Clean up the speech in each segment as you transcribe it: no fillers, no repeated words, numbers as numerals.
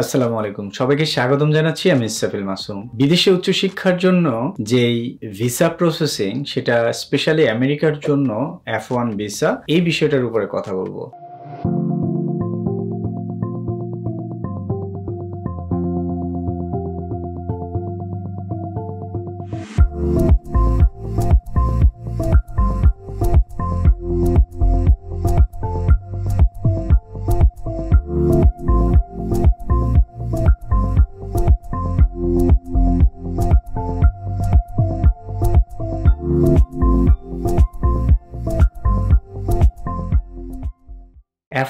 আসসালামু আলাইকুম, সবাইকে স্বাগতম জানাচ্ছি। আমি ইসরাফিল মাসুম। বিদেশে উচ্চশিক্ষার জন্য যেই ভিসা প্রসেসিং, সেটা স্পেশালি আমেরিকার জন্য F1 ভিসা, এই বিষয়টার উপরে কথা বলবো।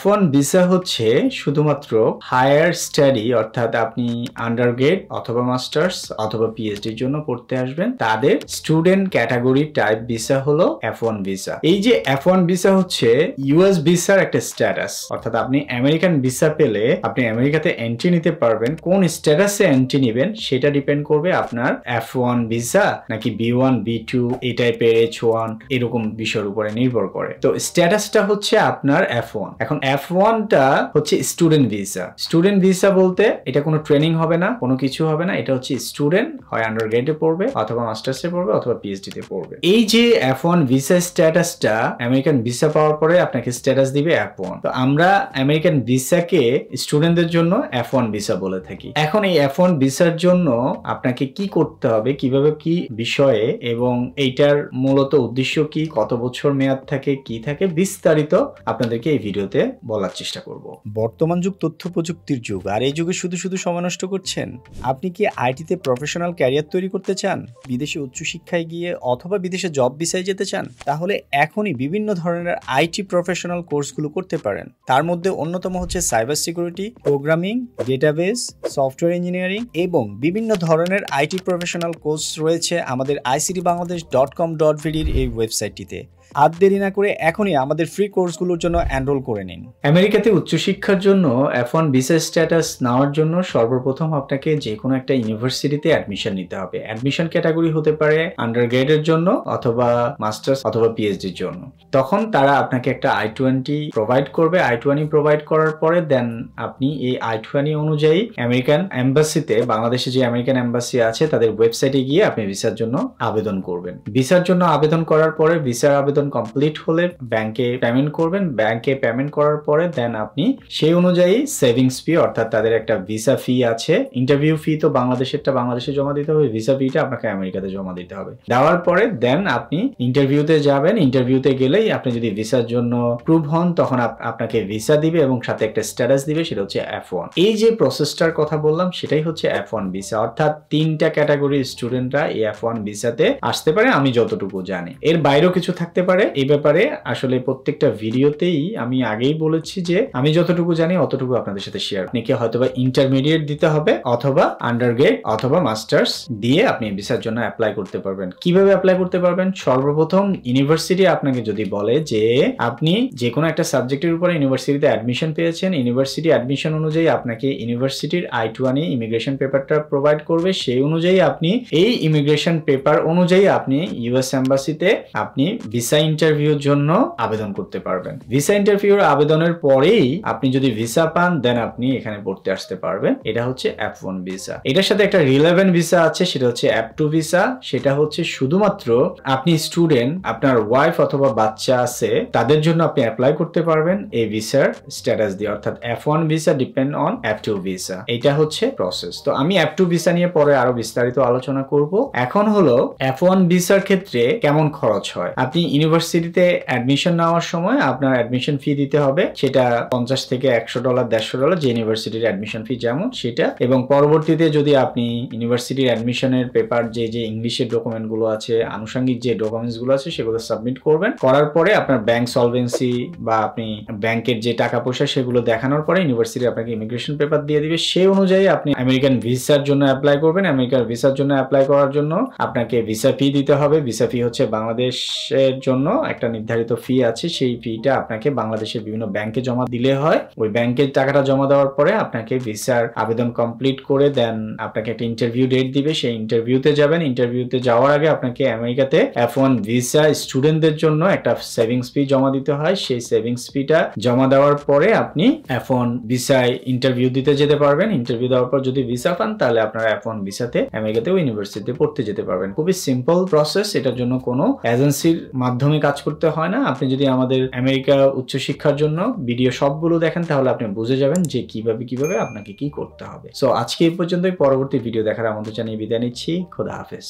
F1 ভিসা হচ্ছে শুধুমাত্র হায়ার স্টাডি, অর্থাৎ আপনি আন্ডারগ্রেড অথবা মাস্টার্স অথবা পিএইচডির জন্য পড়তে আসবেন, তাদের স্টুডেন্ট ক্যাটাগরি টাইপ ভিসা হলো F1 ভিসা। এই যে F1 ভিসা হচ্ছে ইউএস ভিসার একটা স্ট্যাটাস, অর্থাৎ আপনি আমেরিকান ভিসা পেলে আপনি আমেরিকাতে এন্ট্রি নিতে পারবেন। কোন স্ট্যাটাসে এন্ট্রি নেবেন সেটা ডিপেন্ড করবে আপনার F1 ভিসা নাকি B1 B2 এই টাইপের H1 এরকম বিষয়ের উপরে নির্ভর করে। তো স্ট্যাটাসটা হচ্ছে আপনার F1। এখন F1 টা হচ্ছে স্টুডেন্ট ভিসা। স্টুডেন্ট ভিসা বলতে এটা কোনো ট্রেনিং হবে না, কোনো কিছু হবে না। এটা হচ্ছে স্টুডেন্ট হয় আন্ডারগ্রেডে পড়বে অথবা মাস্টার্সে পড়বে অথবা পিএইচডি তে পড়বে। এই যে F1 ভিসা স্ট্যাটাসটা আমেরিকান ভিসা পাওয়ার পরে আপনাকে স্ট্যাটাস দিবে F1। তো আমরা আমেরিকান ভিসাকে স্টুডেন্টদের জন্য F1 ভিসা বলে থাকি। এখন এই F1 ভিসার জন্য আপনাকে কি করতে হবে, কিভাবে কি বিষয়ে, এবং এইটার মূলত উদ্দেশ্য কি, কত বছর মেয়াদ থাকে, কি থাকে, বিস্তারিত আপনাদেরকে এই ভিডিওতে বলার চেষ্টা করব। বর্তমান যুগ তথ্য প্রযুক্তির যুগ, আর এই যুগে শুধু সময় নষ্ট করছেন। আপনি কি আইটিতে প্রফেশনাল ক্যারিয়ার তৈরি করতে চান, বিদেশে উচ্চশিক্ষায় গিয়ে অথবা বিদেশে জব ভিসায় যেতে চান? তাহলে এখনই বিভিন্ন ধরনের আইটি প্রফেশনাল কোর্সগুলো করতে পারেন। তার মধ্যে অন্যতম হচ্ছে cyber security, programming, database, software engineering এবং বিভিন্ন ধরনের আইটি প্রফেশনাল কোর্স রয়েছে আমাদের ictbangladesh.com.bd এই ওয়েবসাইটটিতে। আর দেরি না করে এখনই আমাদের ফ্রি কোর্সগুলোর জন্য এনরোল করে নিন। আমেরিকাতে উচ্চশিক্ষার জন্য F1 ভিসা স্ট্যাটাস নেওয়ার জন্য সর্বপ্রথম আপনাকে যে কোনো একটা ইউনিভার্সিটিতে অ্যাডমিশন নিতে হবে। অ্যাডমিশন ক্যাটাগরি হতে পারে আন্ডারগ্রেডের জন্য অথবা মাস্টার্স অথবা পিএইচডির জন্য। তখন তারা আপনাকে একটা I-20 প্রোভাইড করবে। I-20 প্রোভাইড করার পরে দেন আপনি এই I-20 অনুযায়ী আমেরিকান এম্বাসিতে, বাংলাদেশে যে আমেরিকান এম্বাসি আছে তাদের ওয়েবসাইটে গিয়ে আপনি ভিসার জন্য আবেদন করবেন। ভিসার জন্য আবেদন করার পরে ভিসার আবেদন কমপ্লিট হলে ব্যাংকে পেমেন্ট করবেন। ব্যাংকে পেমেন্ট করার পরে দেন আপনি সেই অনুযায়ী সেভিংস ফি, অর্থাৎ তাদের একটা ভিসা ফি আছে। ইন্টারভিউ ফি তো বাংলাদেশেরটা বাংলাদেশে জমা দিতে হবে, ভিসা ফিটা আপনাকে আমেরিকাতে জমা দিতে হবে। দেওয়ার পরে দেন আপনি ইন্টারভিউতে যাবেন। ইন্টারভিউতে গেলেই আপনি যদি ভিসার জন্য প্রুভ হন তখন আপনাকে ভিসা দিবে এবং সাথে একটা স্ট্যাটাস দিবে, সেটা হচ্ছে F1। এই যে প্রসেসটার কথা বললাম সেটাই হচ্ছে F1 ভিসা, অর্থাৎ তিনটা ক্যাটাগরির স্টুডেন্টরা এই F1 ভিসাতে আসতে পারে আমি যতটুকু জানি। এর বাইরেও কিছু থাকতে পারে। এই ব্যাপারে আসলে প্রত্যেকটা ভিডিওতেই আমি আগেই বলেছি যে আমি যতটুকু জানি অতটুকু আপনাদের সাথে শেয়ার। আপনাকে হয়তোবা ইন্টারমিডিয়েট দিতে হবে অথবা আন্ডারগ্রেড অথবা মাস্টার্স দিয়ে আপনি ভিসার জন্য অ্যাপ্লাই করতে পারবেন। কিভাবে অ্যাপ্লাই করতে পারবেন? সর্বপ্রথম ইউনিভার্সিটি আপনাকে যদি বলে যে আপনি যে কোনো একটা সাবজেক্টের উপরে ইউনিভার্সিটিতে অ্যাডমিশন পেয়েছেন, ইউনিভার্সিটি অ্যাডমিশন অনুযায়ী আপনাকে ইউনিভার্সিটির I-20 ইমিগ্রেশন পেপারটা প্রোভাইড করবে। সেই অনুযায়ী আপনি এই ইমিগ্রেশন পেপার অনুযায়ী আপনি ইউএস এম্বাসিতে আপনি ভিসা ইন্টারভিউর জন্য আবেদন করতে পারবেন। ভিসা ইন্টারভিউর আবেদনের পরেই আপনি যদি ভিসা পান দেন আপনি এখানে পড়তে আসতে পারবেন। এটা হচ্ছে F1 ভিসা। এটার সাথে একটা রিলেভেন্ট ভিসা আছে, সেটা হচ্ছে F2 ভিসা। সেটা হচ্ছে শুধুমাত্র আপনি স্টুডেন্ট, আপনার ওয়াইফ অথবা বাচ্চা আছে তাদের জন্য আপনি অ্যাপ্লাই করতে পারবেন এই ভিসার স্ট্যাটাস দিয়ে, অর্থাৎ F1 visa depend on F2 visa. এটা হচ্ছে প্রসেস। তো আমি F2 ভিসা নিয়ে পরে আরো বিস্তারিত আলোচনা করব। এখন হলো F1 ভিসার ক্ষেত্রে কেমন খরচ হয়। আপনি ইউনিভার্সিটিতে অ্যাডমিশন নেওয়ার সময় আপনার অ্যাডমিশন ফি দিতে হবে, সেটা $50 থেকে $100, $150 যে ইউনিভার্সিটির অ্যাডমিশন ফি যেমন সেটা। এবং পরবর্তীতে যদি আপনি ইউনিভার্সিটির অ্যাডমিশনের পেপার যে ইংলিশের ডকুমেন্ট গুলো আছে, আনুষঙ্গিক যে ডকুমেন্টস গুলো আছে সেগুলো সাবমিট করবেন। করার পরে আপনার ব্যাংক সলভেন্সি বা আপনি ব্যাংকের যে টাকা পয়সা সেগুলো দেখানোর পরে ইউনিভার্সিটি আপনাকে ইমিগ্রেশন পেপার দিয়ে দিবে। সেই অনুযায়ী আপনি আমেরিকান ভিসার জন্য অ্যাপ্লাই করবেন। আমেরিকান ভিসার জন্য অ্যাপ্লাই করার জন্য আপনাকে ভিসা ফি দিতে হবে। ভিসা ফি হচ্ছে বাংলাদেশের জন্য জন্য একটা নির্ধারিত ফি আছে, সেই ফিটা আপনাকে বাংলাদেশের বিভিন্ন ব্যাংকে জমা দিলে হয়। ওই ব্যাংকের টাকাটা জমা দেওয়ার পরে আপনাকে ভিসার আবেদন কমপ্লিট করে দেন আপনাকে একটা ইন্টারভিউ ডেট দিবে, সেই ইন্টারভিউতে যাবেন। ইন্টারভিউতে যাওয়ার আগে আপনাকে আমেরিকাতে F1 ভিসা স্টুডেন্টদের জন্য একটা সেভিংস ফি জমা দিতে হয়। সেই সেভিংস ফিটা জমা দেওয়ার পরে আপনি F1 ভিসায় ইন্টারভিউ দিতে যেতে পারবেন। ইন্টারভিউ দেওয়ার পর যদি ভিসা পান তাহলে আপনারা F1 ভিসাতে আমেরিকাতেও ইউনিভার্সিটিতে পড়তে যেতে পারবেন। খুবই সিম্পল প্রসেস, এটার জন্য কোনো এজেন্সির মাধ্যমে কাজ করতে হয় না। আপনি যদি আমাদের আমেরিকা উচ্চশিক্ষার জন্য ভিডিও সবগুলো দেখেন তাহলে আপনি বুঝে যাবেন যে কিভাবে আপনাকে কি করতে হবে। সো আজকে এই পর্যন্তই। পরবর্তী ভিডিও দেখার আমন্ত্রণ জানিয়ে বিদায় নিচ্ছি। খোদা হাফেজ।